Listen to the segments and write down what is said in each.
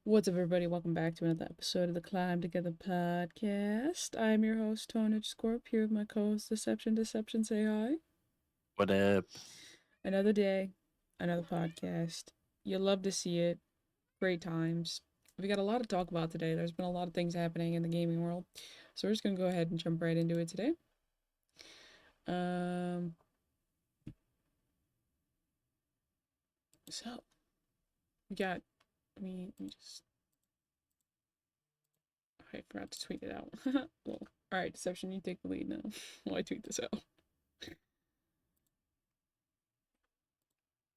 What's up, everybody? Welcome back to another episode of the Climb Together podcast. I'm your host, Tone Scorp, here with my co-host, Deception. Say hi. What up? Another day, another podcast. You'll love to see it. Great times. We got a lot to talk about today. There's been a lot of things happening in the gaming world, so we're just gonna go ahead and jump right into it today. Um, so we got. Let me just. I forgot to tweet it out. Well, all right, Deception, you take the lead now. While I tweet this out.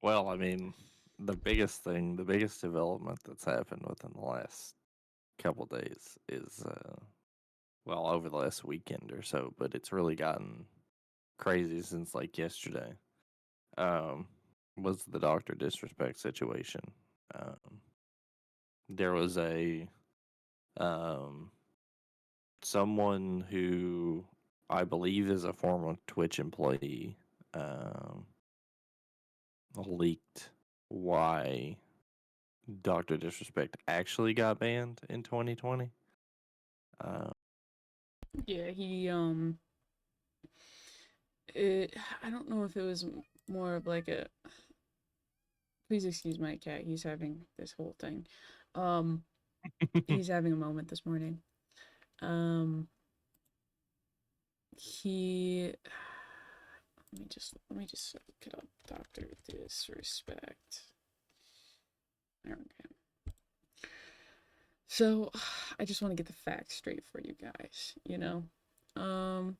Well, the biggest development that's happened within the last couple days is, well, over the last weekend or so, but it's really gotten crazy since like yesterday. Um, was the Doctor Disrespect situation. Um, there was um, someone who I believe is a former Twitch employee, um, leaked why Doctor Disrespect actually got banned in 2020. Uh, Yeah, I don't know if it was more of like a. Please excuse my cat. He's having this whole thing. Um, he's having a moment this morning. Um, he. Let me just look it up. Doctor Disrespect. Okay. So, I just want to get the facts straight for you guys. Um.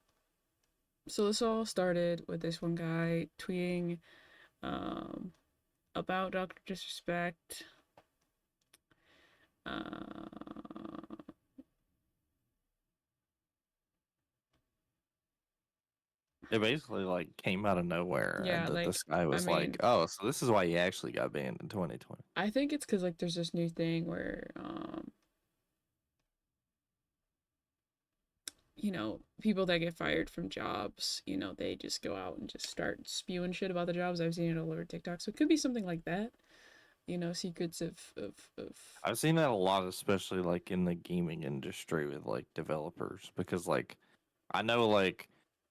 So this all started with this one guy tweeting um about Doctor Disrespect. Uh, it basically like came out of nowhere, yeah, and that like this guy I was like, mean, "Oh, so this is why he actually got banned in 2020." I think it's because like there's this new thing where people that get fired from jobs, they just go out and just start spewing shit about the jobs. I've seen it all over TikTok, so it could be something like that. Secrets of I've seen that a lot, especially like in the gaming industry with like developers, because like I know like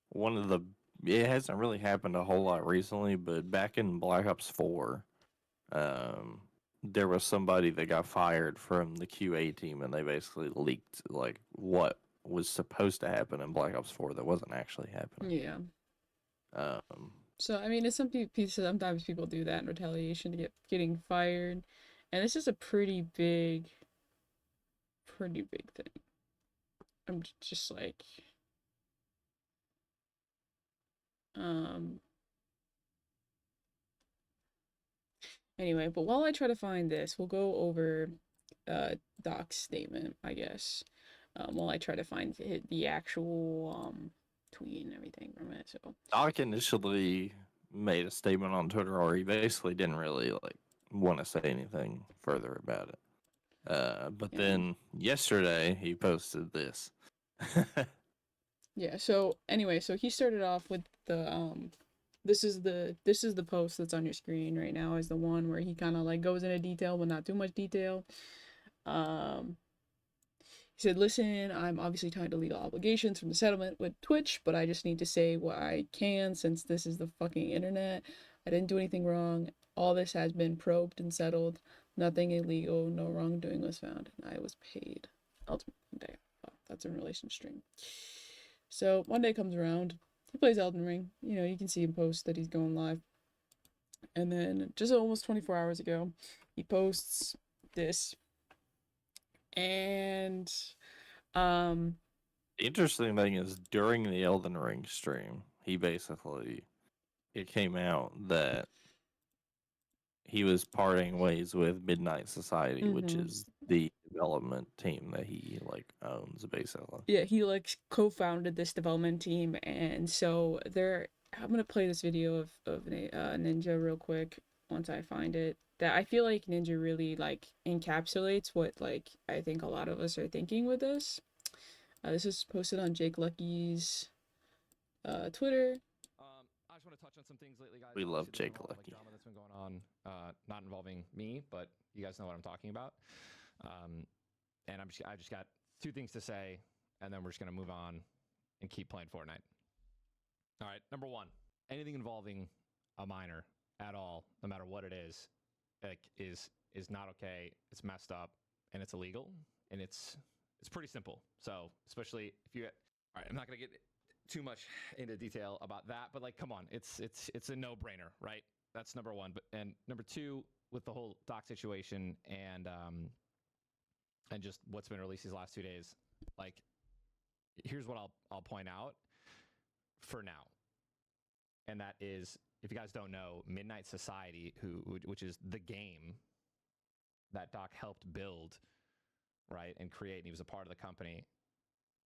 one of the it hasn't really happened a whole lot recently, but back in Black Ops 4, um, there was somebody that got fired from the QA team, and they basically leaked like what was supposed to happen in Black Ops 4 that wasn't actually happening. yeah. Um, So I mean, it's sometimes people do that in retaliation to getting fired, and this is a pretty big thing. I'm just like, um. Anyway, but while I try to find this, we'll go over Doc's statement, I guess. While I try to find the actual tweet and everything from it. So Doc initially made a statement on Twitter, or he basically didn't really like want to say anything further about it. But yeah, then yesterday he posted this. yeah. So anyway, so he started off with the this is the post that's on your screen right now, is the one where he kind of like goes into detail but not too much detail. Um, He said, "Listen, I'm obviously tied to legal obligations from the settlement with Twitch, but I just need to say what I can since this is the fucking internet. I didn't do anything wrong. All this has been probed and settled. Nothing illegal, no wrongdoing was found, and I was paid." Ultimate Day. Wow, that's a relation string. So one day comes around, he plays Elden Ring. You can see him post that he's going live. And then just almost 24 hours ago, he posts this. And um The interesting thing is during the Elden Ring stream, he basically it came out that he was parting ways with Midnight Society, which mhm. is the development team that he like owns basically. Yeah, he like co-founded this development team, and so there. I'm gonna play this video of Ninja real quick once I find it. That I feel like Ninja really like encapsulates what like I think a lot of us are thinking with this. This is posted on Jake Lucky's Twitter. I just want to touch on some things lately, guys. We love Obviously, there's been Jake a lot of like Lucky. drama that's been going on, not involving me, but you guys know what I'm talking about. And I just got two things to say, and then we're just gonna move on and keep playing Fortnite. All right, number one, anything involving a minor at all, no matter what it is, like is not okay. It's messed up, and it's illegal, and it's pretty simple. So especially if you, all right, I'm not gonna get too much into detail about that, but like, come on, it's a no-brainer, right? That's number one. But and number two, with the whole doc situation and just what's been released these last 2 days, like, here's what I'll point out for now, and that is, if you guys don't know, Midnight Society, which is the game that Doc helped build, right, and create, and he was a part of the company,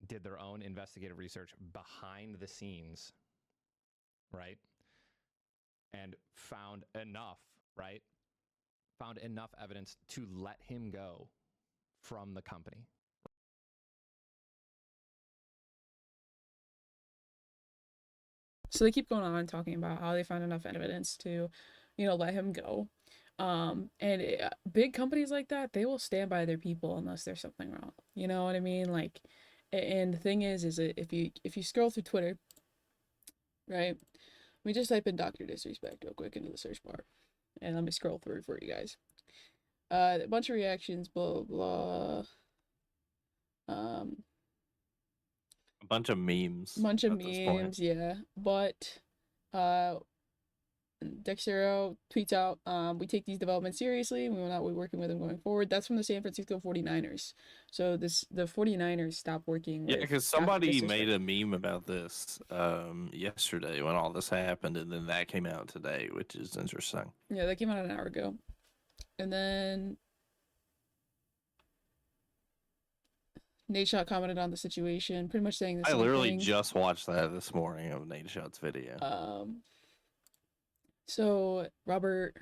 did their own investigative research behind the scenes, right, and found enough evidence to let him go from the company. So they keep going on talking about how they found enough evidence to, let him go. Big companies like that, they will stand by their people unless there's something wrong. You know what I mean? Like, and the thing is that if you scroll through Twitter, right? Let me just type in Dr. Disrespect real quick into the search bar, and let me scroll through for you guys. A bunch of reactions, blah blah. A bunch of memes. At this point. Yeah. But Dexero tweets out, we take these developments seriously, and we will not be working with them going forward. That's from the San Francisco 49ers. So the 49ers stopped working with. Yeah, because somebody made a meme about this yesterday when all this happened, and then that came out today, which is interesting. Yeah, that came out an hour ago. And then Nadeshot commented on the situation, pretty much saying the same I literally thing. just watched that this morning of Nadeshot's video. So Robert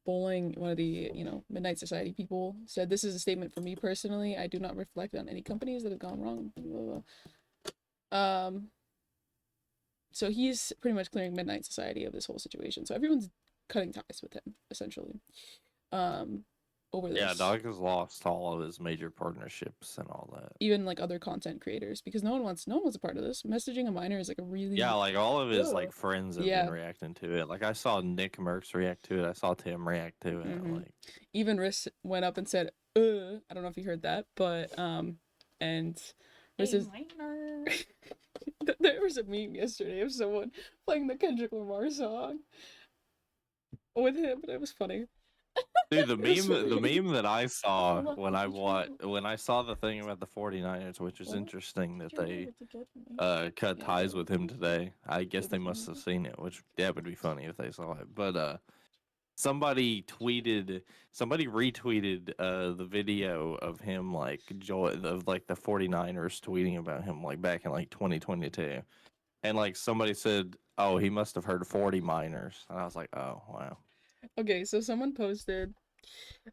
Bowling, one of the, Midnight Society people, said, "This is a statement for me personally. I do not reflect on any companies that have gone wrong." Blah, blah. So he's pretty much clearing Midnight Society of this whole situation. So everyone's cutting ties with him, essentially. Over this. Yeah, Doc has lost all of his major partnerships and all that. Even like other content creators, because no one wants a part of this. Messaging a minor is like a really like all of his like friends have Yeah. been reacting to it. Like I saw Nick Merckx react to it. I saw Tim react to it. Like even Riss went up and said, I don't know if you heard that, but and Riss is there was a meme yesterday of someone playing the Kendrick Lamar song with him, and it was funny. Dude, the meme that I saw when I saw the thing about the 49ers, which is interesting that they cut ties with him today. I guess they must have seen it, which that would be funny if they saw it. But somebody retweeted the video of him of the 49ers tweeting about him like back in like 2022. And like somebody said, "Oh, he must have heard 40 minors." And I was like, "Oh, wow." Okay, so someone posted,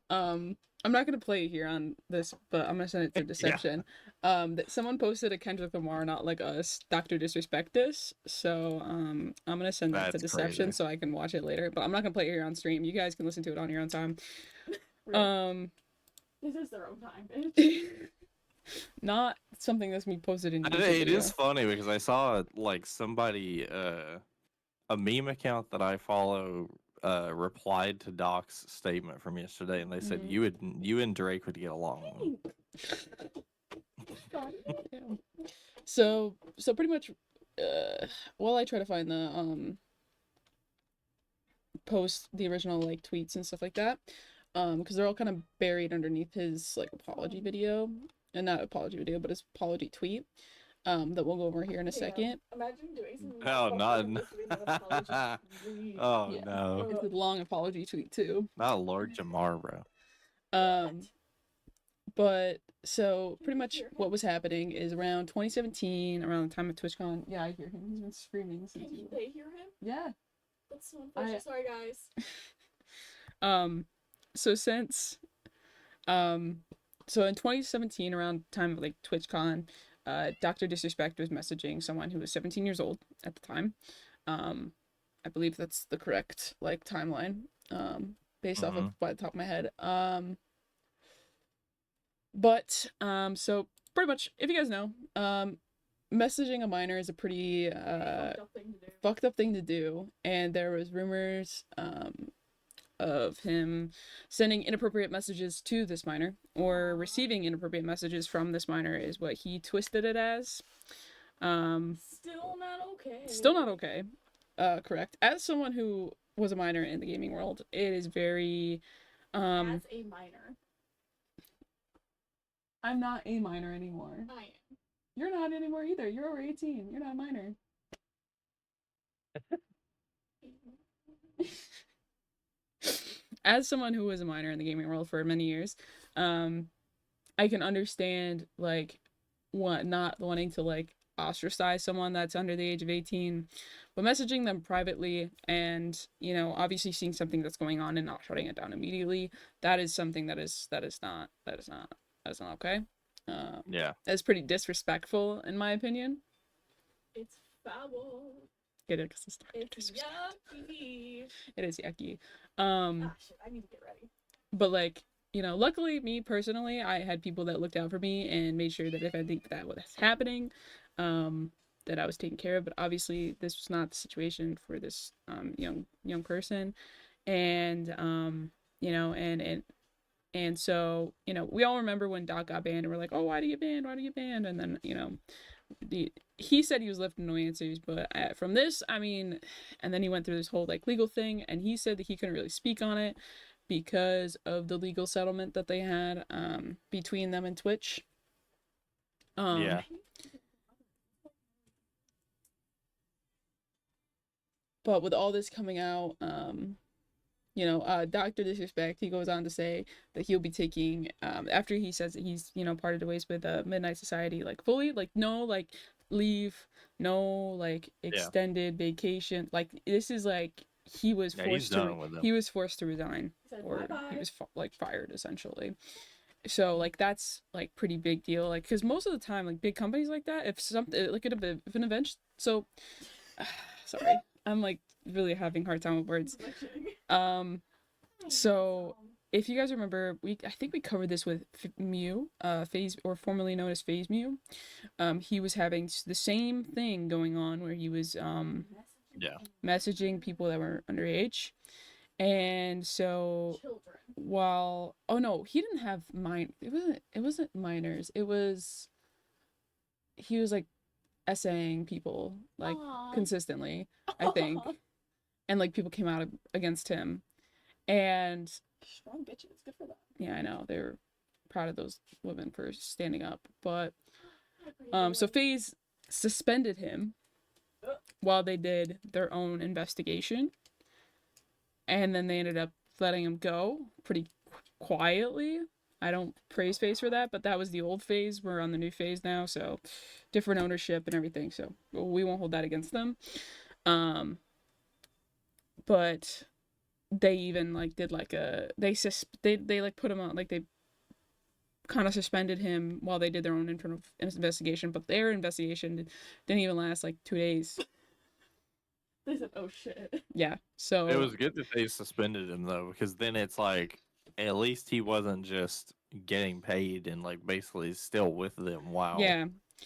I'm not gonna play it here on this, but I'm gonna send it to Deception. That someone posted a Kendrick Lamar, not like us, Dr. Disrespect this. So I'm gonna send that to Deception so I can watch it later. But I'm not gonna play it here on stream. You guys can listen to it on your own time. This is their own time, bitch. Not something that's me posted in YouTube. It is funny because I saw like somebody a meme account that I follow replied to Doc's statement from yesterday, and they said you and Drake would get along. Yeah. So pretty much while I try to find the post, the original like tweets and stuff like that, because they're all kind of buried underneath his like apology video, and not apology video, but his apology tweet, that we'll go over here in a second. Imagine doing something. Oh, none. Oh, Yeah. no. It's a long apology tweet too. Not Lord Jamar, bro. But so pretty much what was happening is around 2017, around the time of TwitchCon. Yeah, I hear him. He's been screaming since. Can they hear him? Yeah. That's so unfortunate. Sorry, guys. So since so in 2017, around time of like TwitchCon, Dr. Disrespect was messaging someone who was 17 years old at the time. I believe that's the correct like timeline, based off of by the top of my head. But so pretty much, if you guys know, messaging a minor is a pretty Fucked up thing to do. fucked up thing to do, and there was rumors of him sending inappropriate messages to this minor or receiving inappropriate messages from this minor is what he twisted it as. Still not okay. Still not okay. Correct. As someone who was a minor in the gaming world, it is very As a minor. I'm not a minor anymore. I am. You're not anymore either. You're over 18. You're not a minor. As someone who was a minor in the gaming world for many years, I can understand like not wanting to like ostracize someone that's under the age of 18, but messaging them privately and, you know, obviously seeing something that's going on and not shutting it down immediately, that is something that is not okay. Yeah. That's pretty disrespectful in my opinion. It's foul. It is It's yucky. It is yucky. Ah, shit, I need to get ready. But like, you know, luckily me personally, I had people that looked out for me and made sure that if I think that was happening, that I was taken care of. But obviously this was not the situation for this young person. And you know, and so, you know, we all remember when Doc got banned and we're like, oh, why do you get banned? Why do you get banned? And then, you know, he said he was left with no answers, but from this, I mean, and then he went through this whole like legal thing, and he said that he couldn't really speak on it because of the legal settlement that they had between them and Twitch. Yeah. But with all this coming out, you know, Dr. Disrespect, he goes on to say that he'll be taking, after he says that he's, you know, parted ways with Midnight Society, like fully, like no, like leave, no, like extended vacation. Like this is like he was forced to resign, or he was like fired essentially. So like that's like pretty big deal, like because most of the time like big companies like that, if something like if an event, so sorry, I'm like really having a hard time with words. So if you guys remember, I think we covered this with Mew, Phase, or formerly known as Phase Mew. He was having the same thing going on where he was messaging people that were underage. And so while he didn't have it wasn't minors. He was like essaying people like consistently, I think. And like people came out against him. And strong bitches, good for them. Yeah, I know. They were proud of those women for standing up. But so FaZe suspended him while they did their own investigation. And then they ended up letting him go pretty quietly. I don't praise FaZe for that, but that was the old FaZe. We're on the new FaZe now, so different ownership and everything. So we won't hold that against them. But they even like did like they like put him on, like they kind of suspended him while they did their own internal investigation, but their investigation didn't even last like 2 days. They said, oh shit. Yeah, so it was good that they suspended him though, because then it's like at least he wasn't just getting paid and like basically still with them while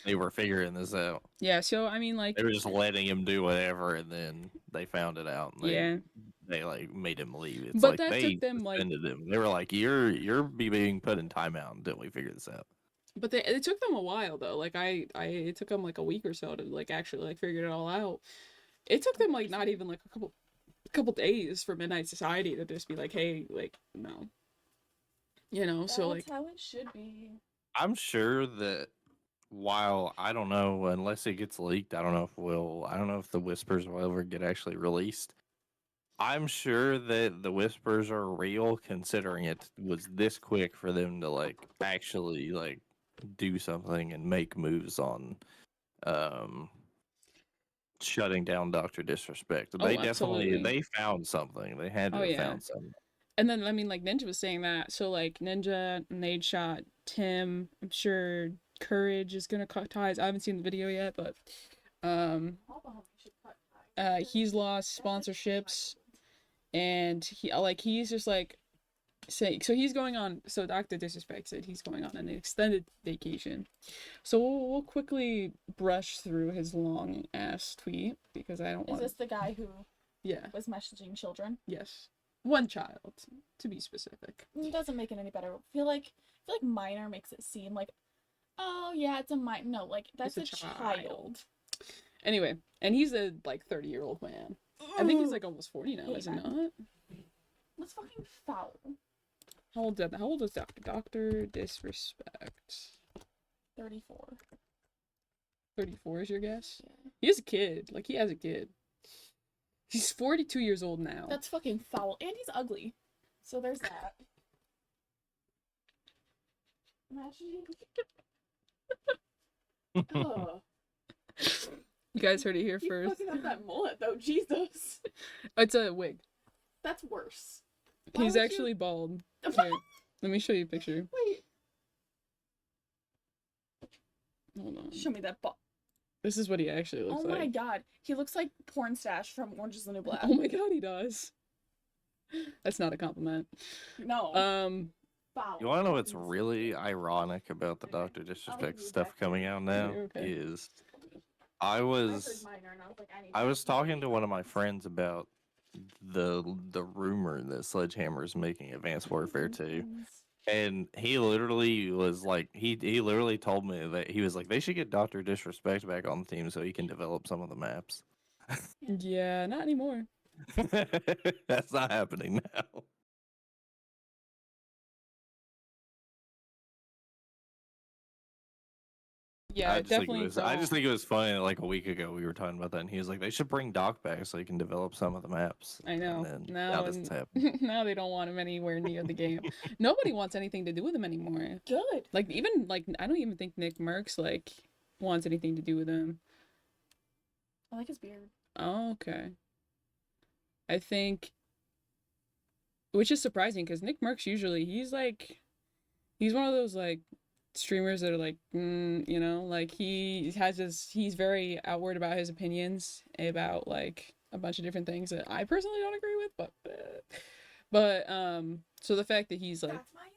they were figuring this out. Yeah, so I mean, like they were just letting him do whatever, and then they found it out. And they like made him leave. It's but like that they took them suspended him. They were like, "You're being put in timeout until we figure this out." But it took them a while though. Like it took them like a week or so to like actually like figure it all out. It took them like not even like a couple days for Midnight Society to just be like, hey, like no, you know. That's so like how it should be. I'm sure that while I don't know, unless it gets leaked, I don't know if the whispers will ever get actually released. I'm sure that the whispers are real, considering it was this quick for them to like actually like do something and make moves on shutting down Dr. Disrespect. They they found something. They had to have found something. And then I mean, like Ninja was saying that, so like Ninja, Nade Shot, Tim, I'm sure Courage is gonna cut ties. I haven't seen the video yet, but he's lost sponsorships, and he's just like, so he's going on. So Dr. Disrespect said he's going on an extended vacation. So we'll quickly brush through his long ass tweet because I don't Is want. this the guy who Yeah. was messaging children? Yes. One child, to be specific. It doesn't make it any better. I feel like minor makes it seem like, oh yeah, it's a minor. No, like that's It's a a child. Anyway, and he's a like 30-year-old man. I think he's like almost 40 now, Yeah. is he not? That's fucking foul. How old is that? How old is Doctor? Doctor Disrespect. 34. 34 is your guess? Yeah. He has a kid. Like he has a kid. He's 42 years old now. That's fucking foul. And he's ugly. So there's that. Imagine. Ugh. You guys heard it here Keep first. fucking up that mullet though, Jesus. It's a wig. That's worse. Why He's would you- actually bald. Here, let me show you a picture. Wait, Hold on. show me that ball. This is what he actually looks Oh like. my god, he looks like Porn Stash from Orange is the New Black. Oh my god, he does. That's not a compliment. No, foul. You want to know what's really ironic about the Dr. Disrespect stuff coming out now? You're okay. Is I I heard was minor and I was like, I was talking to one of my friends about the rumor that Sledgehammer is making Advanced Warfare 2. And he literally was like, he literally told me that he was like, they should get Dr. Disrespect back on the team so he can develop some of the maps. Yeah, not anymore. That's not happening now. Yeah, I just think definitely. I just think it was funny. Like a week ago, we were talking about that, and he was like, "They should bring Doc back so he can develop some of the maps." I know. And then, Now this is happening. now they don't want him anywhere near the game. Nobody wants anything to do with him anymore. Good. Like even like I don't even think Nick Merckx like wants anything to do with him. I like his beard. Oh, okay. I think, which is surprising because Nick Merckx usually he's one of those like streamers that are like you know, like he's very outward about his opinions about like a bunch of different things that I personally don't agree with, but so the fact that he's like That's my opinion.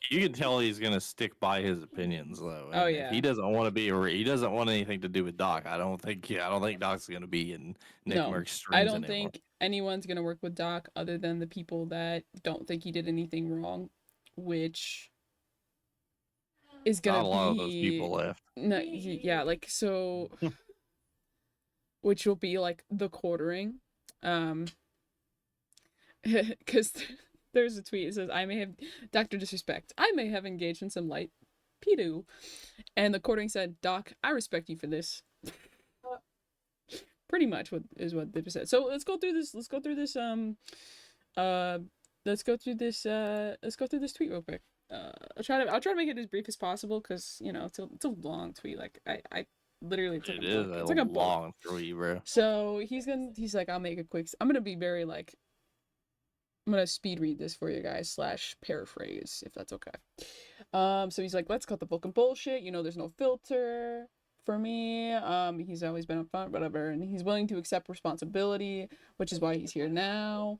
You can tell he's gonna stick by his opinions, though. Oh, and yeah. if he doesn't want to be. He doesn't want anything to do with Doc. I don't think Doc's gonna be in Nick no, Merck's streams I don't anymore. think anyone's gonna work with Doc other than the people that don't think he did anything wrong, which is gonna Not a lot of be those people left. no, yeah, like so, which will be like the quartering, because there's a tweet. It says, "I may have Dr. Disrespect. I may have engaged in some light pedo," and the quartering said, "Doc, I respect you for this." Pretty much what they just said. So let's go through this. Let's go through this tweet real quick. I'll try to make it as brief as possible because you know it's a long tweet. Like I literally it's like It a is book. a It's like a book. long tweet, bro. So he's like, I'll make a quick. I'm gonna be very like. I'm gonna speed read this for you guys / paraphrase if that's okay. So he's like, let's cut the book and bullshit. You know, there's no filter for me. He's always been upfront, whatever, and he's willing to accept responsibility, which is why he's here now.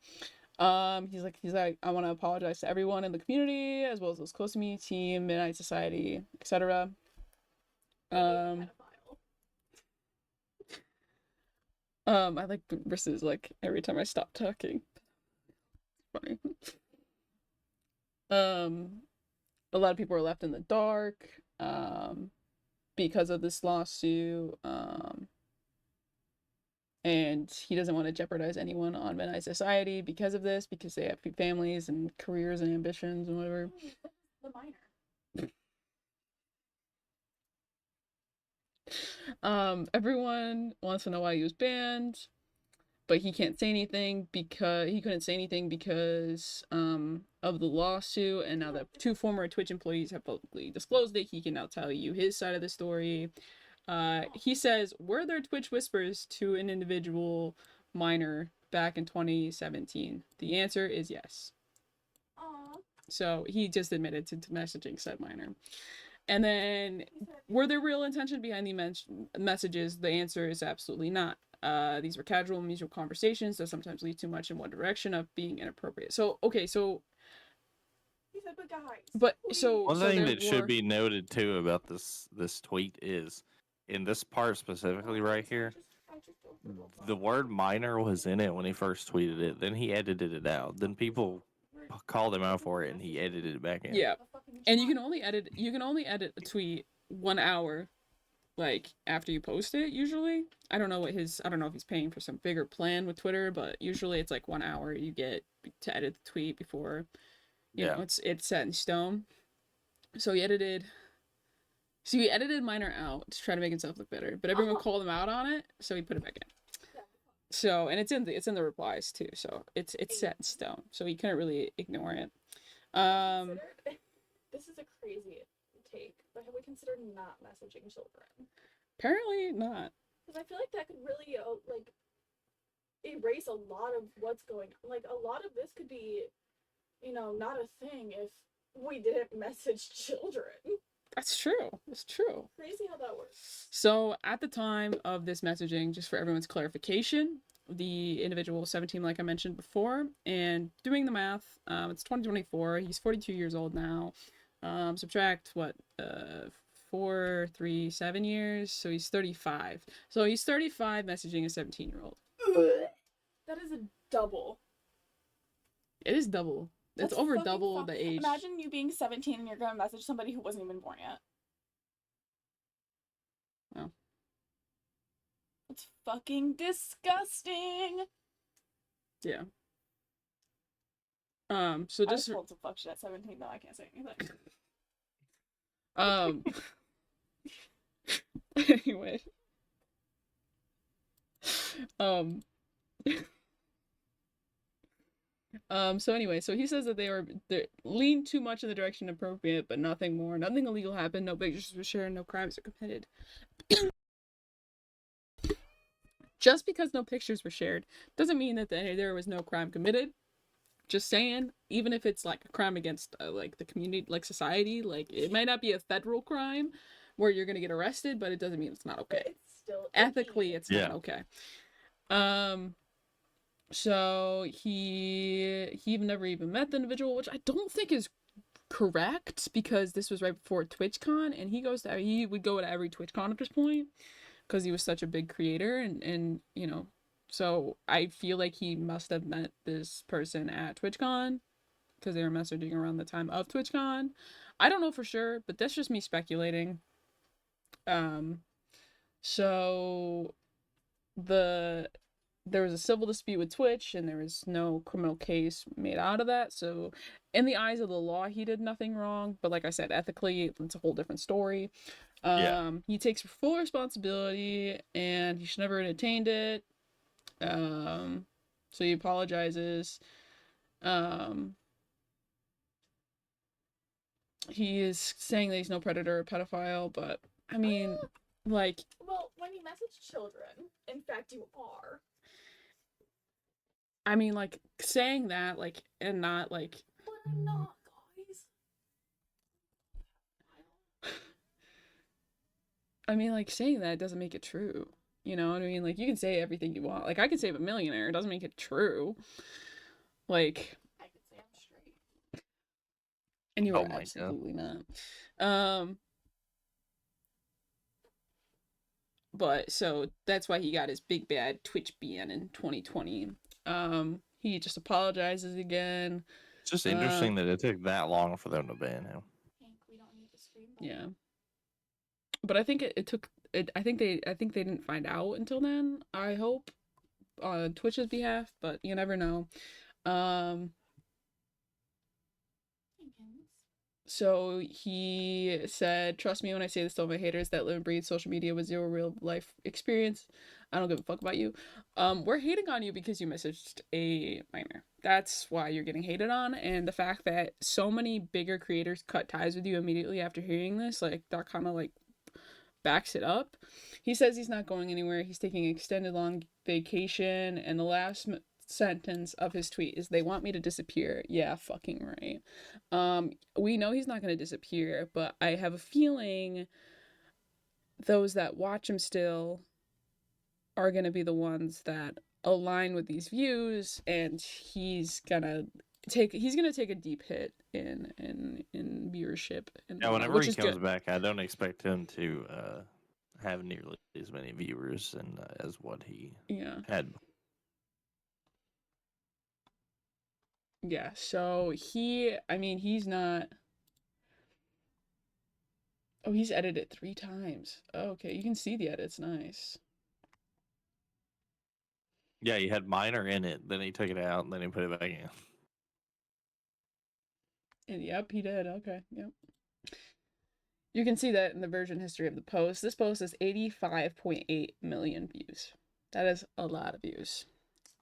He's like, I want to apologize to everyone in the community as well as those close to me, team, Midnight Society, etc. I like versus like every time I stop talking. Funny. A lot of people are left in the dark because of this lawsuit. And he doesn't want to jeopardize anyone on Midnight Society because of this, because they have families and careers and ambitions and whatever. The minor. Everyone wants to know why he was banned, but he can't say anything because he couldn't say anything because of the lawsuit. And now that 2 former Twitch employees have publicly disclosed it, he can now tell you his side of the story. He says, were there Twitch whispers to an individual minor back in 2017? The answer is yes. Aww. So he just admitted to messaging said minor. And then, were there real intention behind the messages? The answer is absolutely not. These were casual mutual conversations that sometimes lead too much in one direction of being inappropriate. So, okay, so He said, but guys. But please." so One so thing there that should were be noted too about this tweet is in this part specifically right here, I just don't the word minor was in it when he first tweeted it. Then he edited it out. Then people called him out for it, and he edited it back in. yeah, and you can only edit a tweet 1 hour like after you post it usually. I don't know if he's paying for some bigger plan with Twitter, but usually it's like 1 hour you get to edit the tweet before you know it's set in stone. So he edited Minor out to try to make himself look better, but everyone called him out on it, so he put it back in. So, and it's in the replies too, so it's set in stone, so he couldn't really ignore it. This is a crazy take, but have we considered not messaging children? Apparently not. Because I feel like that could really like erase a lot of what's going on. Like a lot of this could be, not a thing if we didn't message children. That's true. It's true. Crazy how that works. So at the time of this messaging, just for everyone's clarification, the individual was 17, like I mentioned before, and doing the math, it's 2024. He's 42 years old now. Subtract what, 4, 3, 7 years, so he's 35. So he's 35 messaging a 17-year-old. That is a double. It is double. It's over double the age. Imagine you being 17 and you're gonna message somebody who wasn't even born yet. Wow. It's fucking disgusting. Yeah. So I was just told some fuck shit at 17 though, I can't say anything. Anyway. So anyway, so he says that they leaned too much in the direction appropriate, but nothing more. Nothing illegal happened, no pictures were shared, no crimes were committed. Just because no pictures were shared doesn't mean that there was no crime committed. Just saying, even if it's like a crime against like the community, like society, like it might not be a federal crime where you're gonna get arrested, but it doesn't mean it's not okay. It's still ethically, it's not okay. So he never even met the individual, which I don't think is correct because this was right before TwitchCon, and he would go to every TwitchCon at this point because he was such a big creator, and so I feel like he must have met this person at TwitchCon because they were messaging around the time of TwitchCon. I don't know for sure, but that's just me speculating. So there was a civil dispute with Twitch, and there was no criminal case made out of that. So, in the eyes of the law, he did nothing wrong. But like I said, ethically, it's a whole different story. He takes full responsibility, and he should never have entertained it. So he apologizes. He is saying that he's no predator or pedophile, but I mean, like. Well, when you message children, in fact, you are. I mean, like, saying that, like, and not, like... But I'm not, guys. I mean, like, saying that doesn't make it true. You know what I mean? Like, you can say everything you want. Like, I could say I'm a millionaire. It doesn't make it true. Like... I could say I'm straight. And you are absolutely not. But, so, that's why he got his big bad Twitch ban in 2020. He just apologizes again. It's just interesting that it took that long for them to ban him. We don't need to scream. Yeah. But I think it took it. I think they didn't find out until then. I hope on Twitch's behalf, but you never know. So he said, "Trust me when I say this to all my haters that live and breathe social media with zero real life experience. I don't give a fuck about you. We're hating on you because you messaged a minor. That's why you're getting hated on. And the fact that so many bigger creators cut ties with you immediately after hearing this, like, that kind of, like, backs it up. He says he's not going anywhere. He's taking an extended long vacation. And the last sentence of his tweet is, they want me to disappear. Yeah, fucking right. We know he's not going to disappear, but I have a feeling those that watch him still are going to be the ones that align with these views, and he's gonna he's gonna take a deep hit in viewership and Yeah, whatnot, whenever which he is comes good. back, I don't expect him to have nearly as many viewers and as what he Yeah. had. Yeah. So I mean, he's not. Oh, he's edited 3 times. Oh, okay, you can see the edits. Nice. Yeah, he had minor in it, then he took it out, and then he put it back in. And yep, he did. Okay. Yep. You can see that in the version history of the post. This post has 85.8 million views. That is a lot of views.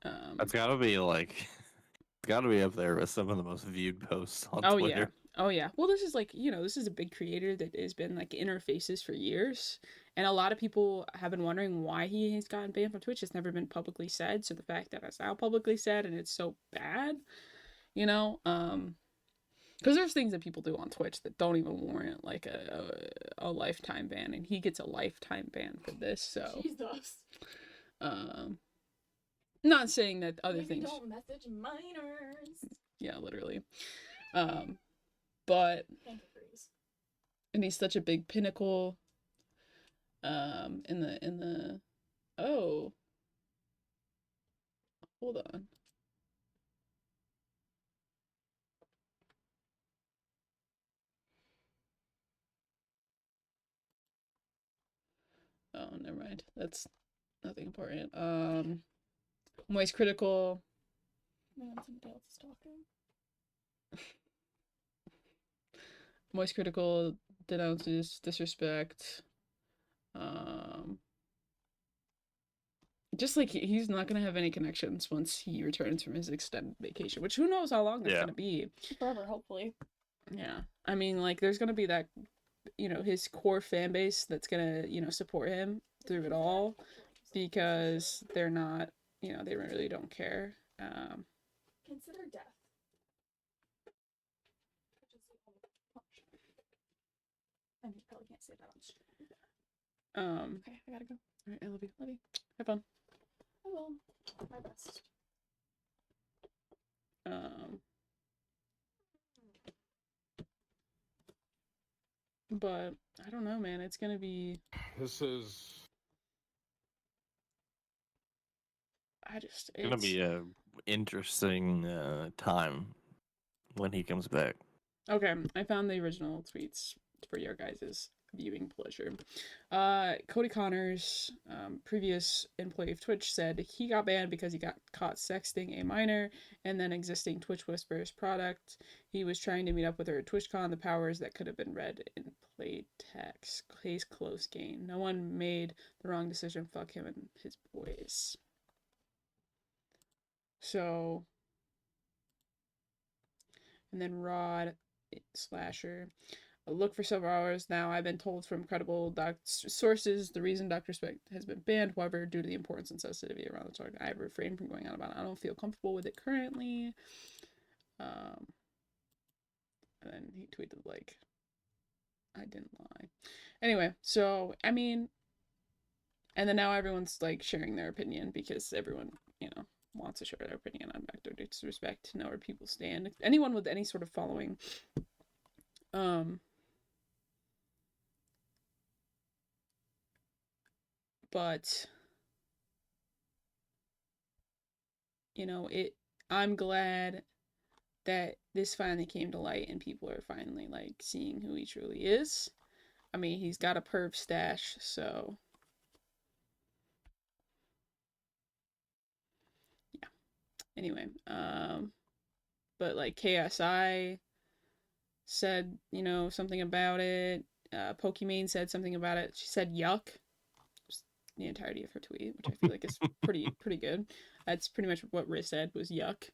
That's got to be like, it's got to be up there with some of the most viewed posts on Oh yeah. Twitter. Oh yeah. Well, this is like, this is a big creator that has been like interfaces for years. And a lot of people have been wondering why he has gotten banned from Twitch. It's never been publicly said. So the fact that it's now publicly said and it's so bad, because there's things that people do on Twitch that don't even warrant like a lifetime ban, and he gets a lifetime ban for this. So Jesus. um not saying that other Maybe things. don't message minors. Yeah, literally. But Can't freeze. and he's such a big pinnacle in the oh, hold on. Oh, never mind. That's nothing important. Moist Critical. Man, somebody else is talking. Moist Critical denounces disrespect. Just like he's not gonna have any connections once he returns from his extended vacation, which who knows how long that's Yeah. gonna be. Forever, hopefully. Yeah, I mean, like, there's gonna be that, his core fan base that's gonna, support him through it all, because they're not, they really don't care. Consider death. Which is the only punishment. I mean, you probably can't say that on stream. Okay, I gotta go. All right, I love you. Love you. Have fun. I will. My best. But I don't know, man. It's gonna be. This is It's gonna be a interesting time when he comes back. Okay, I found the original tweets for your guys' viewing pleasure. Cody Connors, previous employee of Twitch, said he got banned because he got caught sexting a minor and then existing Twitch Whispers product. He was trying to meet up with her at TwitchCon. The powers that could have been read in play text. Case close game. No one made the wrong decision. Fuck him and his boys. So, and then Rod Slasher. Look for several hours now. I've been told from credible sources the reason Dr. Spec has been banned. However, due to the importance and sensitivity around the topic, I have refrained from going on about it. I don't feel comfortable with it currently. And then he tweeted like, I didn't lie. Anyway, so I mean, and then now everyone's like sharing their opinion because everyone, wants to share their opinion on Dr. Disrespect to know where people stand. Anyone with any sort of following. But I'm glad that this finally came to light and people are finally like seeing who he truly is. I mean, he's got a perv stash, so yeah. Anyway, but like KSI said, something about it. Pokimane said something about it. She said yuck. Just the entirety of her tweet, which I feel like is pretty good. That's pretty much what Riz said was yuck.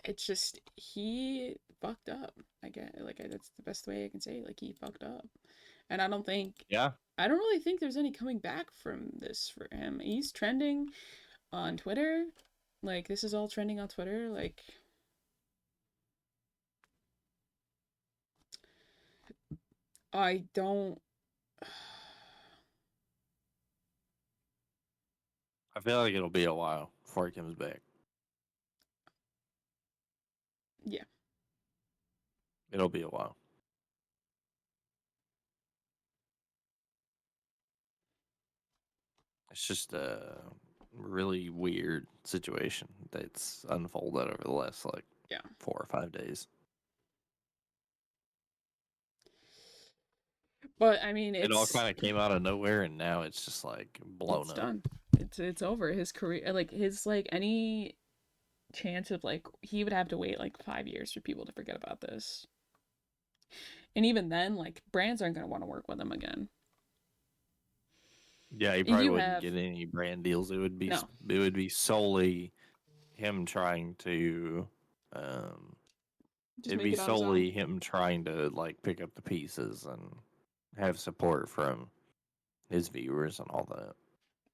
It's just he fucked up. That's the best way I can say it. Like, he fucked up, and I don't really think there's any coming back from this for him. He's trending on Twitter. Like, this is all trending on Twitter. Like, I don't. I feel like it'll be a while before he comes back. Yeah. It'll be a while. It's just a really weird situation that's unfolded over the last like Yeah. 4 or 5 days. But I mean, It all it's kind of came out of nowhere, and now it's just like blown it's up. done. It's over. His career, like his like any chance of like he would have to wait like 5 years for people to forget about this. And even then, like brands aren't gonna want to work with him again. Yeah, he probably You wouldn't have get any brand deals. It would be no, it would be solely him trying to um just it'd make be it on his own. solely him trying to like pick up the pieces and have support from his viewers and all that.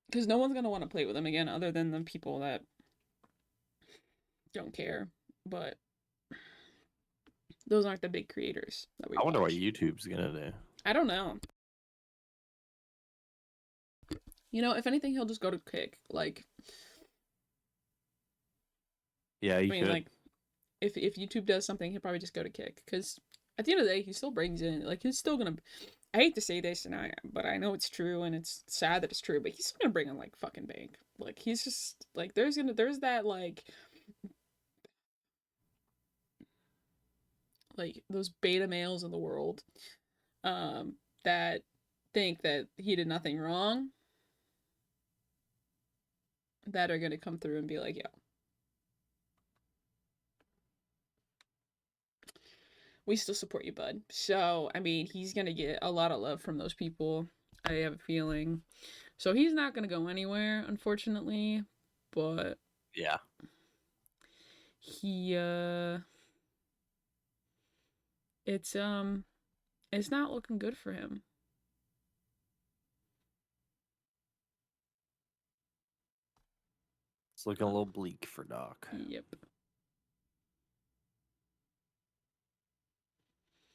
Because no one's gonna want to play with him again, other than the people that don't care. But those aren't the big creators that we I wonder what watch. YouTube's gonna do. I don't know. You know, if anything, he'll just go to Kick. Like, Yeah, I you mean, could. like, if YouTube does something, he'll probably just go to Kick. Because at the end of the day, he still brings in, like, he's still gonna. I hate to say this, but I know it's true, and it's sad that it's true. But he's still gonna bring in like fucking bank. Like, he's just like there's that like those beta males in the world, that think that he did nothing wrong, that are gonna come through and be like, yo, we still support you, bud. So, I mean, he's gonna get a lot of love from those people. I have a feeling. So he's not gonna go anywhere, unfortunately. But Yeah. he it's not looking good for him. It's looking a little bleak for Doc. Yep.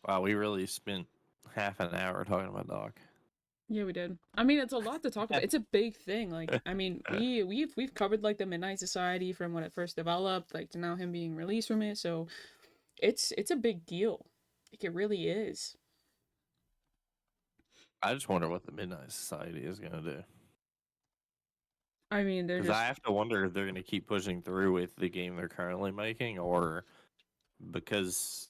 Wow, we really spent half an hour talking about Doc. Yeah, we did. I mean, it's a lot to talk about. It's a big thing. Like, I mean, we've covered like the Midnight Society from when it first developed, like to now him being released from it. So it's a big deal. Like it really is. I just wonder what the Midnight Society is gonna do. I mean, they're Because I just have to wonder if they're going to keep pushing through with the game they're currently making, or because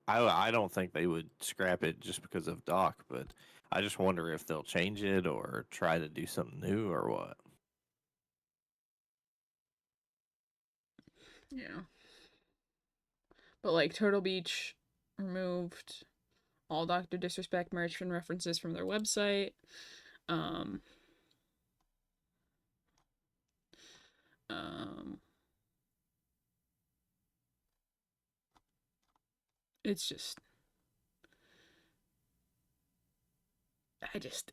I don't think they would scrap it just because of Doc, but I just wonder if they'll change it or try to do something new or what. yeah. But like Turtle Beach removed all Dr. Disrespect merch and references from their website. Um um it's just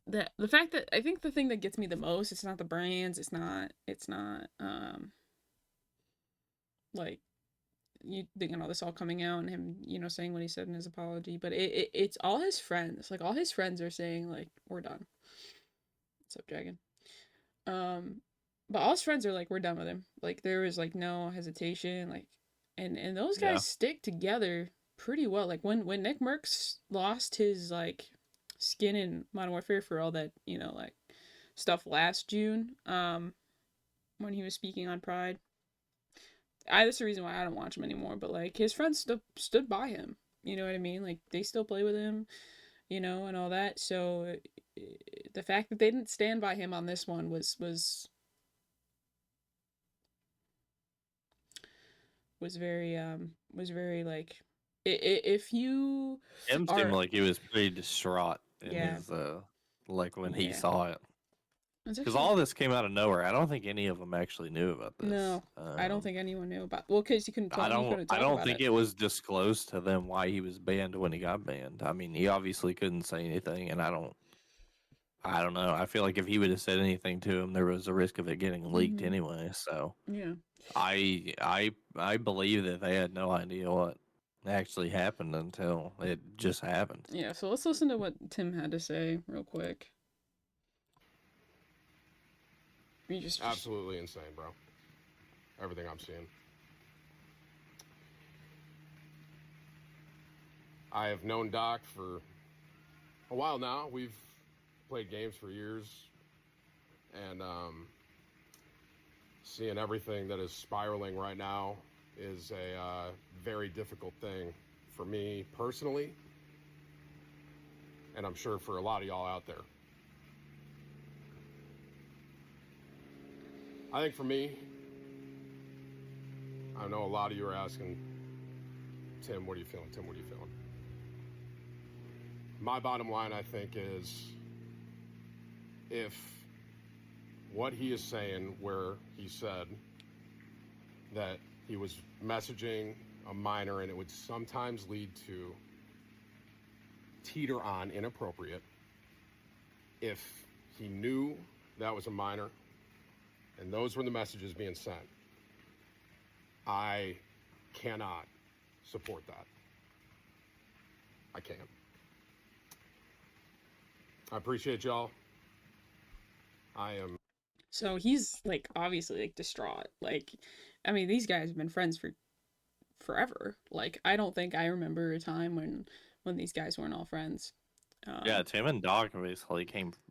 the fact that I think the thing that gets me the most, it's not the brands, it's not like this all coming out and him, saying what he said in his apology, but it's all his friends. Like all his friends are saying like we're done. What's up, Dragon? But all his friends are like we're done with him. Like there was like no hesitation, like and those Yeah. guys stick together pretty well. Like when Nick Merckx lost his like skin in Modern Warfare for all that, like stuff last June, when he was speaking on Pride. That's the reason why I don't watch him anymore. But like his friends stood by him. You know what I mean? Like they still play with him, and all that. So the fact that they didn't stand by him on this one was very like if you Him seemed are like he was pretty distraught in yeah his like when he yeah saw it. it's Because actually all this came out of nowhere. I don't think any of them actually knew about this. no, I don't think anyone knew about, well, because you couldn't talk I don't about think it. it was disclosed to them why he was banned when he got banned. I mean, he obviously couldn't say anything, and I don't know. I feel like if he would have said anything to him, there was a risk of it getting leaked Mhm. anyway. So Yeah. I believe that they had no idea what actually happened until it just happened. Yeah, so let's listen to what Tim had to say real quick. You just Absolutely insane, bro. Everything I'm seeing. I have known Doc for a while now. We've played games for years, and seeing everything that is spiraling right now is a very difficult thing for me personally, and I'm sure for a lot of y'all out there. I think for me, I know a lot of you are asking, Tim, what are you feeling? Tim, what are you feeling? My bottom line, I think, is if what he is saying, where he said that he was messaging a minor and it would sometimes lead to teeter on inappropriate, if he knew that was a minor and those were the messages being sent, I cannot support that. I can't. I appreciate y'all. I am. So he's like obviously like distraught. Like, I mean, these guys have been friends for forever. Like, I don't think I remember a time when these guys weren't all friends. Yeah, Tim and Doc basically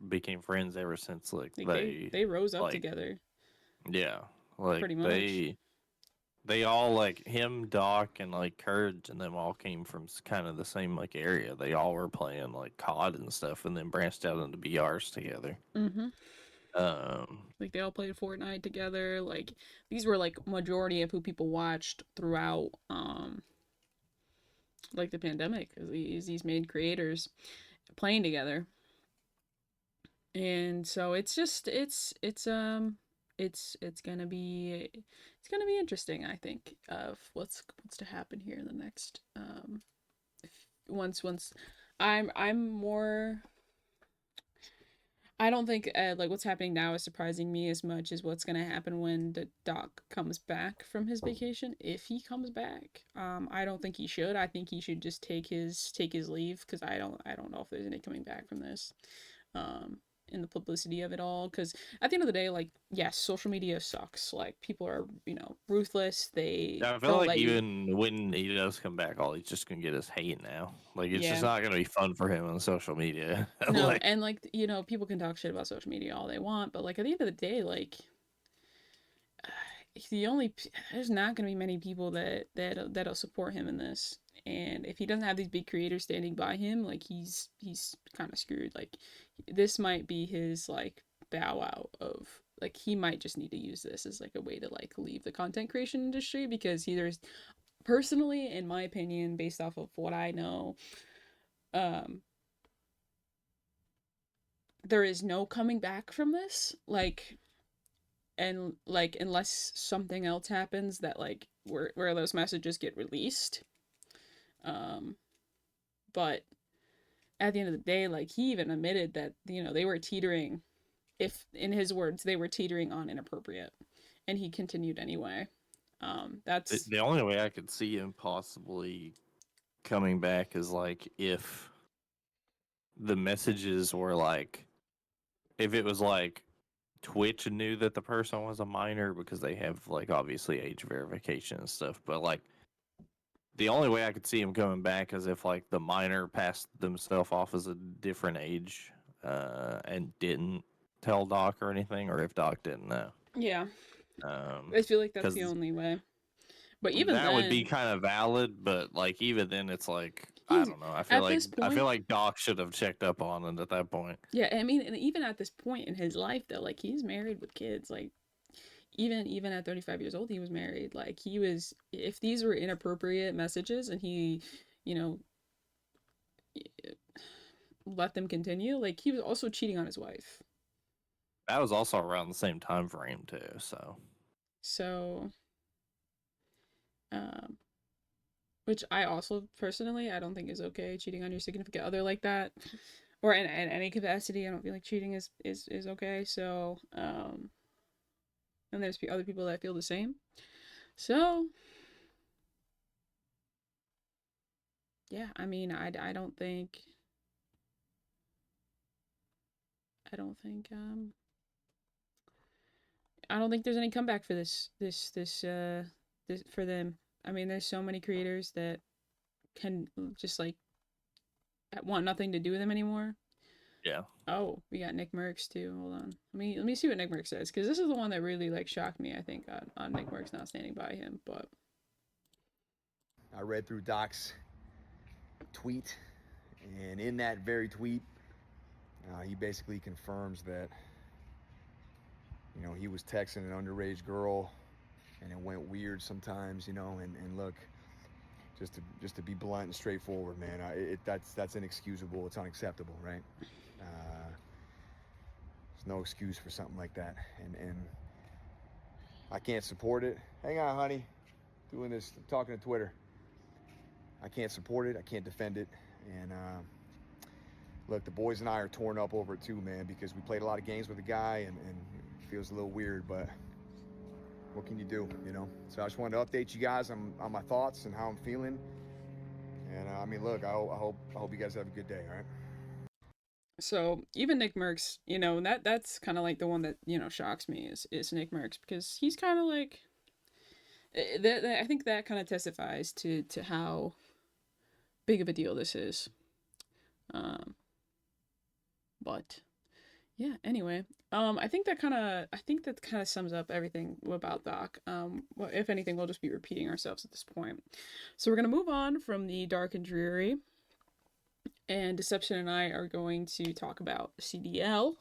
became friends ever since like they rose up like together. yeah, like Pretty much. they all like him, Doc, and like Courage and them all came from kind of the same like area. They all were playing like COD and stuff, and then branched out into BRs together. Mm-hmm. Um, Like they all played Fortnite together. Like these were like majority of who people watched throughout like the pandemic, is these main creators playing together. And so it's just it's gonna be interesting, I think, of what's to happen here in the next once I'm more. I don't think like what's happening now is surprising me as much as what's gonna happen when the Doc comes back from his vacation. If he comes back, I don't think he should. I think he should just take his leave, because I don't know if there's any coming back from this. Um, in the publicity of it all, because at the end of the day, like, yes, social media sucks. Like, people are, ruthless. I feel They'll like let you. even when he does come back, all he's just gonna get is hate now. Like it's just Yeah. not gonna be fun for him on social media. No, Like, and like, people can talk shit about social media all they want, but like at the end of the day, like, there's not going to be many people that'll support him in this. And if he doesn't have these big creators standing by him, like, he's kind of screwed. Like, this might be his like bow out of, like, he might just need to use this as like a way to like leave the content creation industry, because there's, personally, in my opinion, based off of what I know, there is no coming back from this. Like, and like, unless something else happens that like where those messages get released. um but at the end of the day, like, he even admitted that they were teetering, if in his words, they were teetering on inappropriate, and he continued anyway. That's the only way I could see him possibly coming back is like if the messages were like, if it was like Twitch knew that the person was a minor because they have like obviously age verification and stuff, but like the only way I could see him coming back is if like the minor passed themselves off as a different age and didn't tell Doc or anything, or if Doc didn't know. Yeah, I feel like that's the 'Cause only way. But even that would be then, kind of valid, but like even then, it's like I he's don't know. I at this feel point. like Doc should have checked up on it at that point. Yeah, I mean, and even at this point in his life, though, like, he's married with kids. Like, even at 35 years old, he was married. Like, he was, if these were inappropriate messages and he, you know, let them continue, like, he was also cheating on his wife. That was also around the same time frame too. So, um, which I also personally, I don't think is okay, cheating on your significant other like that, or in any capacity. I don't feel like cheating is okay. So, and there's other people that feel the same. So, yeah, I mean, I don't think I don't think I don't think there's any comeback for this for them. I mean, there's so many creators that can just like want nothing to do with him anymore. Yeah. Oh, we got Nick Merckx too. Hold on. Let me see what Nick Merckx says, because this is the one that really like shocked me. I think on Nick Merckx not standing by him, but I read through Doc's tweet, and in that very tweet, he basically confirms that, you know, he was texting an underage girl, and it went weird sometimes, you know. And look, just to be blunt and straightforward, man, that's inexcusable. It's unacceptable, right? There's no excuse for something like that, and I can't support it. Hang on, honey. Doing this, talking to Twitter. I can't support it. I can't defend it. And look, the boys and I are torn up over it too, man, because we played a lot of games with the guy, and it feels a little weird, but what can you do, you know? So I just wanted to update you guys on my thoughts and how I'm feeling. And I mean, look, I hope you guys have a good day, all right? so even Nick Merckx, you know, that's kind of like the one that, you know, shocks me is Nick Merckx, because he's kind of like I think that kind of testifies to how big of a deal this is. But yeah, anyway, I think that kind of sums up everything about Doc. Well, if anything, we'll just be repeating ourselves at this point. So we're gonna move on from the dark and dreary, and Deception and I are going to talk about CDL.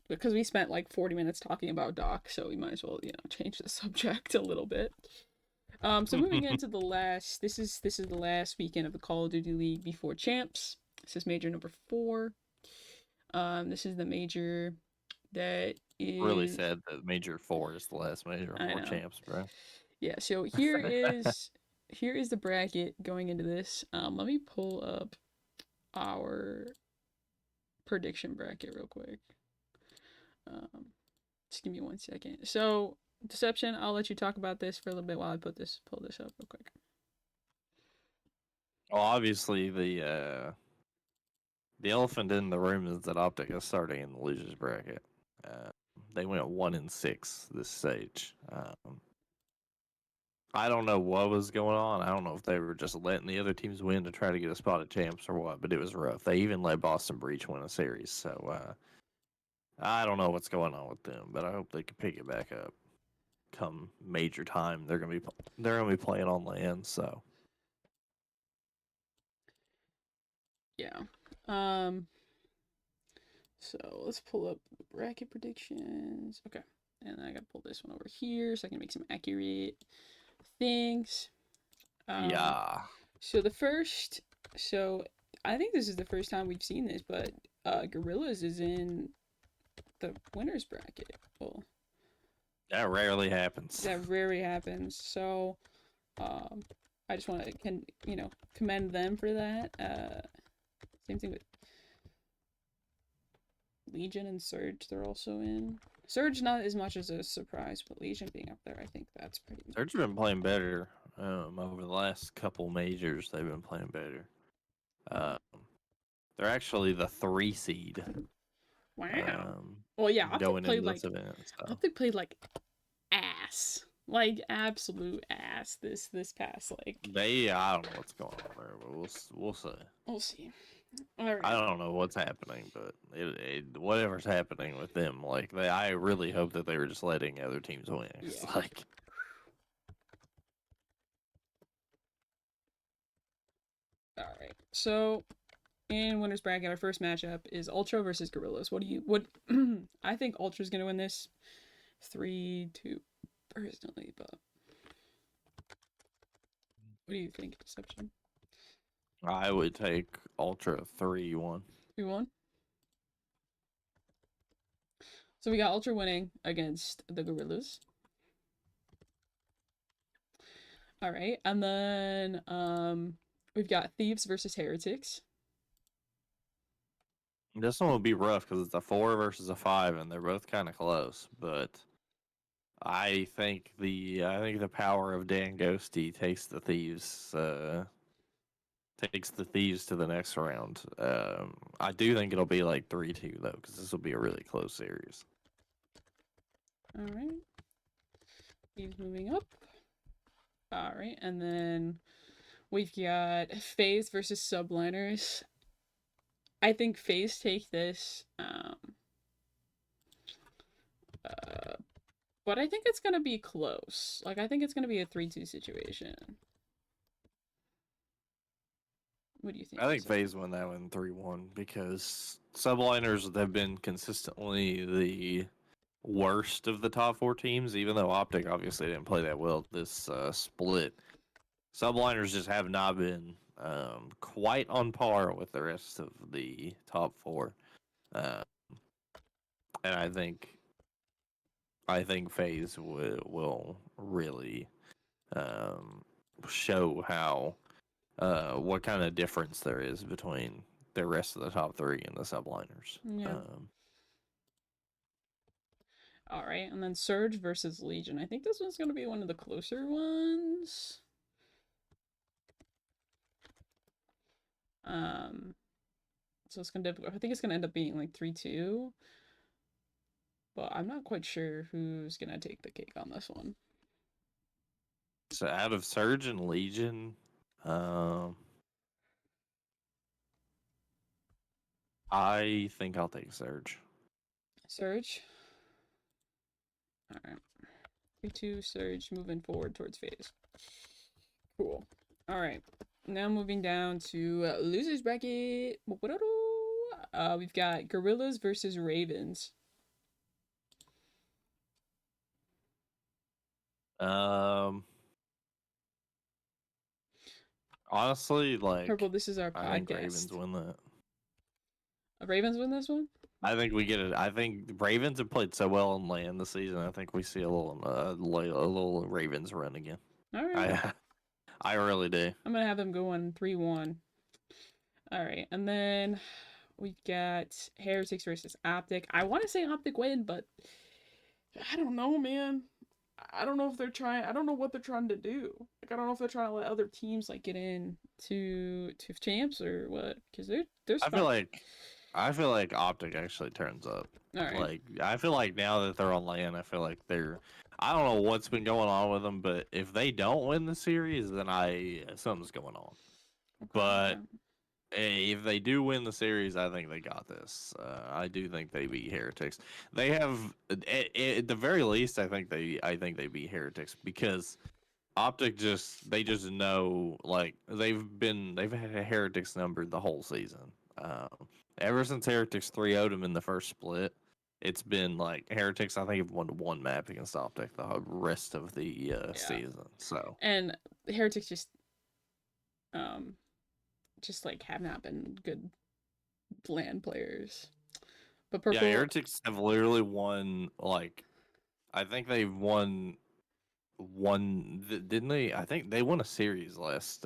Because we spent like 40 minutes talking about Doc, so we might as well, you know, change the subject a little bit. So moving into this is the last weekend of the Call of Duty League before champs. This is major number 4. This is the major that is Really sad that Major 4 is the last Major I 4 know. champs, bro. Yeah, so here is the bracket going into this. Let me pull up our prediction bracket real quick. Just give me 1 second. So, Deception, I'll let you talk about this for a little bit while I pull this up real quick. Well, obviously the elephant in the room is that Optic is starting in the losers bracket. They went 1-6 this stage. I don't know what was going on. I don't know if they were just letting the other teams win to try to get a spot at champs or what, but it was rough. They even let Boston Breach win a series, so I don't know what's going on with them, but I hope they can pick it back up come major time. They're gonna be playing on land, so Yeah. So let's pull up the bracket predictions. Okay. And I gotta pull this one over here so I can make some accurate things. yeah. So I think this is the first time we've seen this, but Gorillas is in the winners bracket. Well, That rarely happens. that rarely happens. So I just want to commend them for that. Same thing with Legion and Surge. They're also in. Surge not as much as a surprise, but Legion being up there, I think that's pretty. Surge have been playing better over the last couple majors. They've been playing better. They're actually the 3 seed. Wow. Well, yeah, Optic played like Optic played like ass, like absolute ass. This past like. I don't know what's going on there, but we'll see. We'll see. All right. I don't know what's happening, but whatever's happening with them, like I really hope that they were just letting other teams win. It's Yeah. like. All right. So, in winners bracket, our first matchup is Ultra versus Gorillas. What I think Ultra's gonna win this 3-2 personally, but what do you think, Deception? I would take Ultra 3-1. 3-1. So we got Ultra winning against the Gorillas. All right, and then we've got Thieves versus Heretics. This one will be rough because it's a 4 versus a 5, and they're both kind of close. But I think the power of Dan Ghosty takes the Thieves to the next round. I do think it'll be like 3-2 though, because this will be a really close series. All right, Thieves moving up. All right, and then We've got FaZe versus Subliners. I think FaZe take this. But I think it's gonna be close. Like, I think it's gonna be a 3-2 situation. What do you think? I think Lisa? FaZe win that one 3-1 because subliners have been consistently the worst of the top 4 teams, even though Optic obviously didn't play that well this split. Subliners just have not been quite on par with the rest of the top 4. Uh, and I think FaZe will really show how what kind of difference there is between the rest of the top 3 and the subliners. Yeah. All right, and then Surge versus Legion. I think this one's gonna be one of the closer ones. So it's gonna. I think it's gonna end up being like 3-2. But I'm not quite sure who's gonna take the cake on this one. So out of Surge and Legion, I think I'll take Surge. Surge. All right. 3-2 Surge moving forward towards FaZe. Cool. All right. Now moving down to losers bracket. We've got Gorillas versus Ravens. Honestly, like Purple, this is our podcast. I think Ravens win that. Ravens win this one? I think we get it. I think Ravens have played so well on land this season. I think we see a little Ravens run again. All right. I really do. I'm gonna have them going 3-1. All right, and then we've got Heretics versus Optic. I want to say Optic win, but I don't know, man. I don't know if they're trying. I don't know what they're trying to do. Like, I don't know if they're trying to let other teams like get in to champs or what. Because there's. I feel like Optic actually turns up. All right. Like I feel like now that they're on land, I feel like they're. I don't know what's been going on with them, but if they don't win the series, then something's going on. Okay, But if they do win the series, I think they got this. I do think they beat Heretics. They have, at the very least, I think they beat Heretics because Optic they just know, like they've had Heretics numbered the whole season. Ever since Heretics 3-0'd them in the first split, it's been like Heretics. I think have won one map against Optic the rest of the season. So and Heretics just like have not been good land players. But Purple, yeah, Heretics have literally won like I think they've won didn't they? I think they won a series last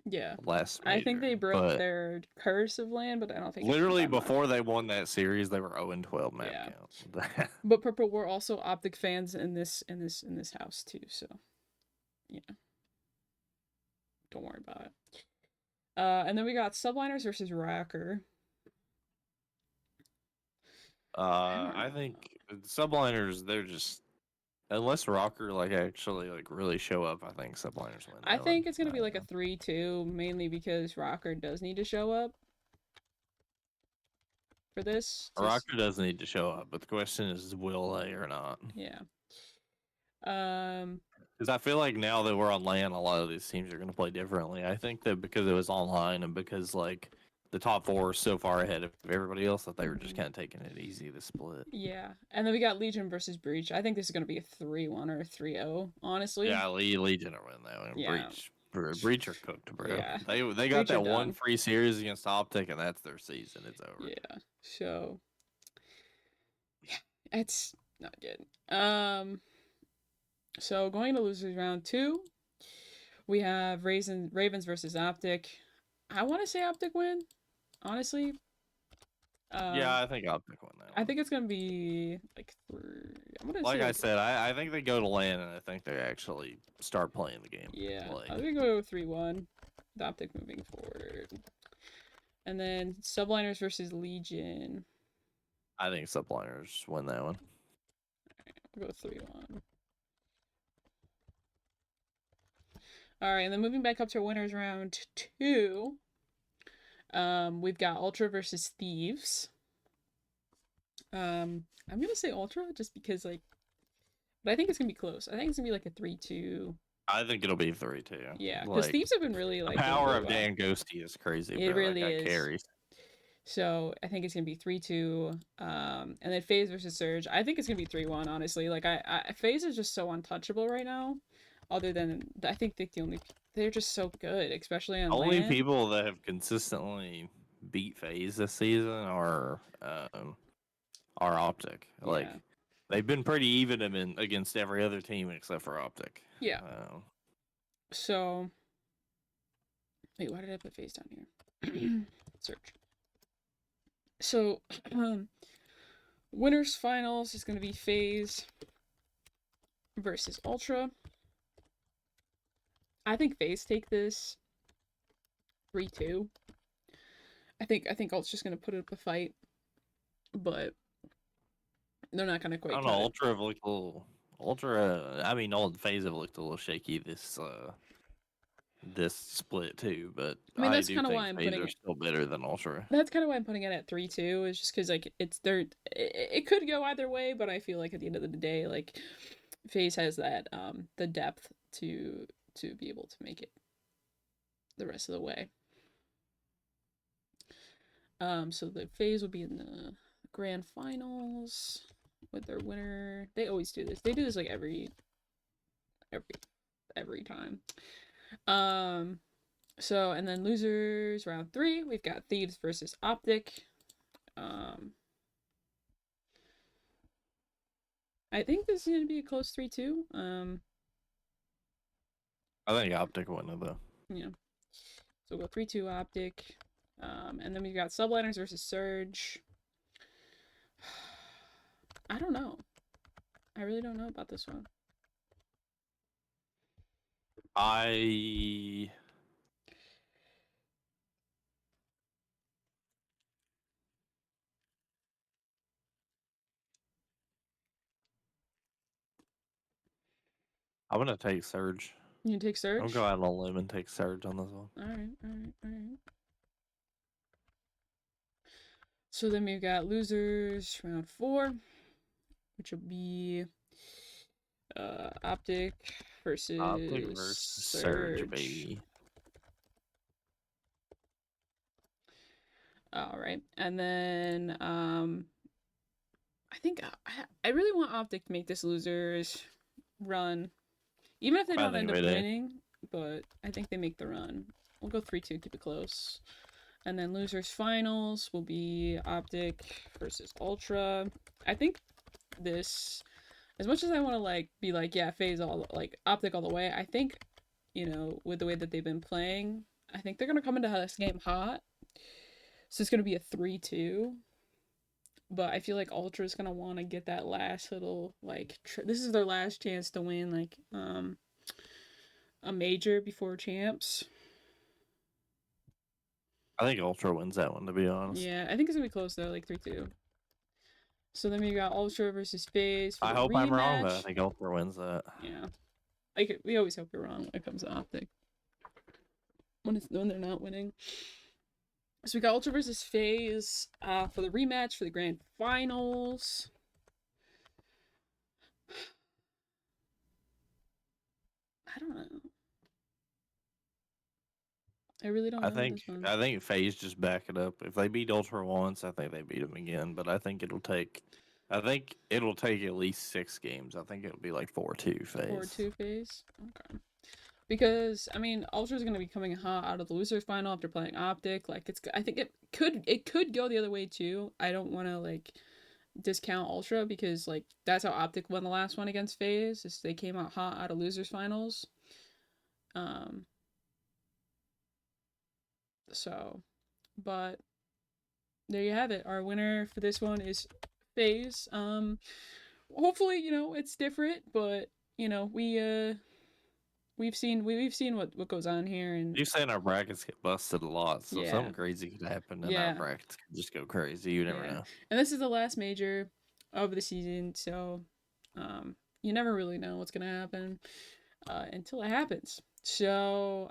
yeah. last I think they broke but their curse of land, but I don't think literally it's before they won that series they were 0-12 map Yeah. count. But Purple, we're also Optic fans in this house too, so yeah. Don't worry about it. And then we got Subliners versus Rocker. I think subliners they're just unless Rocker like actually like really show up, I think subliners win. I think it's gonna be like a 3-2, mainly because Rocker does need to show up for this. Rocker does need to show up, but the question is will they or not? Yeah. Because I feel like now that we're on land, a lot of these teams are going to play differently. I think that because it was online and because like the top 4 are so far ahead of everybody else that they were just kind of taking it easy to split. Yeah, and then we got Legion versus Breach. I think this is going to be a 3-1 or a 3-0, honestly. Yeah, Legion will win that one. Yeah. Breach are cooked, bro. Yeah. They got Breach are that one done. free series against Optic, and that's their season. It's over. Yeah. So, yeah, it's not good. So going to losers round 2, we have Ravens versus Optic. I want to say Optic win, honestly. Yeah, I think Optic won that one. I think it's gonna be like like I said, I think they go to land, and I think they actually start playing the game. Yeah, like, I think we go 3-1. The Optic moving forward, and then Subliners versus Legion. I think subliners win that one. We'll go 3-1. All right, and then moving back up to winners round 2. We've got Ultra versus Thieves. I'm gonna say Ultra just because but I think it's gonna be close. I think it's gonna be like a 3-2. I think it'll be 3-2. Yeah, because Like, Thieves have been really the doing power really of well. Dan Ghosty is crazy, It bro. really That guy is. carries. So I think it's gonna be 3-2. And then FaZe versus Surge. I think it's gonna be 3-1. Honestly, like FaZe is just so untouchable right now. Other than I think they're just so good, especially on Only LAN. people that have consistently beat FaZe this season are Optic. Like, Yeah. they've been pretty even against every other team except for Optic. Yeah. So wait, why did I put FaZe down here? Search. So winners finals is gonna be FaZe versus Ultra. I think FaZe take this 3-2. I think Ultra's just gonna put up a fight, but they're not gonna I quite don't cut know. it. Ultra have looked a little. Ultra, I mean, Old FaZe have looked a little shaky this split too, but I mean, I that's do kind of think why I'm FaZe putting are it. still better than Ultra. That's kind of why I'm putting it at 3-2. Is just because like it could go either way, but I feel like at the end of the day, like FaZe has that the depth to be able to make it the rest of the way. So the FaZe will be in the grand finals with their winner. They always do this. They do this like every time. So and then losers round 3, we've got Thieves versus Optic. I think this is gonna be a close 3-2. I think Optic won it though. Yeah. So we'll go 3-2 Optic. And then we've got Subliners versus Surge. I don't know. I really don't know about this one. I'm gonna take Surge. You can take Surge? I'm going out on a limb and take Surge on this one. Alright. So then we've got losers round 4, which will be Optic versus Surge, baby. Alright. And then I think I really want Optic to make this losers run. Even if they don't end up winning, but I think they make the run. We'll go 3-2, keep it close. And then losers finals will be Optic versus Ultra. I think this, as much as I want to be yeah, FaZe all Optic all the way, I think, with the way that they've been playing, I think they're gonna come into this game hot. So it's gonna be a 3-2. But I feel like Ultra is gonna want to get that last little this is their last chance to win a major before champs. I think Ultra wins that one, to be honest. Yeah, I think it's gonna be close though, 3-2. So then we got Ultra versus FaZe for I the hope rematch. I'm wrong, but I think Ultra wins that. Yeah, we always hope you're wrong when it comes to Optic. When they're not winning. So we got Ultra versus FaZe for the rematch for the grand finals. I don't know. I really don't know this one. I think FaZe just back it up. If they beat Ultra once, I think they beat them again. But I think it'll take at least 6 games. I think it'll be like 4-2 FaZe. 4-2 FaZe. Okay. Because I mean, Ultra's gonna be coming hot out of the losers final after playing Optic. I think it could go the other way too. I don't want to discount Ultra because that's how Optic won the last one against FaZe. Is they came out hot out of losers finals. So, but there you have it. Our winner for this one is FaZe. Hopefully, it's different, but we've seen what goes on here, and You've seen our brackets get busted a lot, so Yeah. something crazy could happen, and Yeah. our brackets could just go crazy. You never know. And this is the last major of the season, so you never really know what's gonna happen until it happens. So,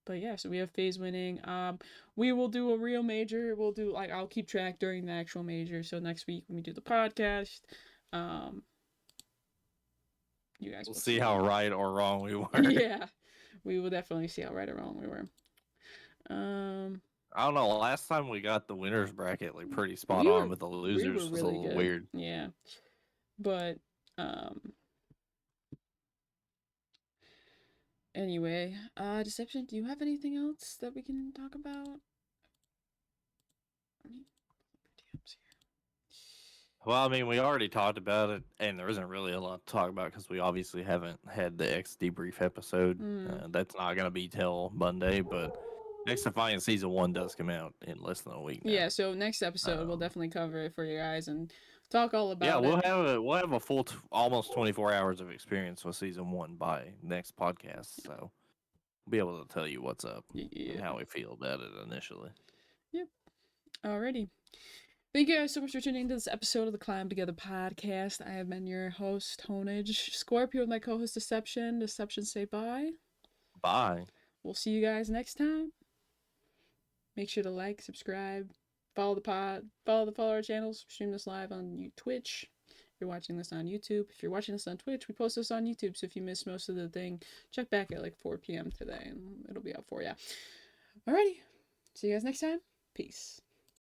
but yeah, so we have FaZe winning. We will do a real major. We'll do like I'll keep track during the actual major. So next week when we do the podcast, you guys We'll will see how right or wrong we were. Yeah, we will definitely see how right or wrong we were. I don't know. Last time we got the winners bracket like pretty spot we on, were but the we losers were was a really little good. weird. Yeah, but anyway, Deception. Do you have anything else that we can talk about? Well, I mean, we already talked about it, and there isn't really a lot to talk about because we obviously haven't had the X debrief episode. That's not going to be till Monday, but X Defiance Season 1 does come out in less than a week now. Yeah, so next episode we'll definitely cover it for you guys and talk all about yeah, it. we'll have a full almost 24 hours of experience with Season 1 by next podcast, so we'll be able to tell you what's up and how we feel about it initially. Yep. Alrighty. Thank you guys so much for tuning into this episode of the Climb Together podcast. I have been your host, Honage Scorpio, with my co-host Deception. Deception, say bye. Bye. We'll see you guys next time. Make sure to like, subscribe, follow the pod, follow our channels. Stream this live on Twitch. If you're watching this on YouTube, if you're watching this on Twitch, we post this on YouTube. So if you missed most of the thing, check back at like 4 p.m. today, and it'll be up for you. Alrighty, see you guys next time. Peace.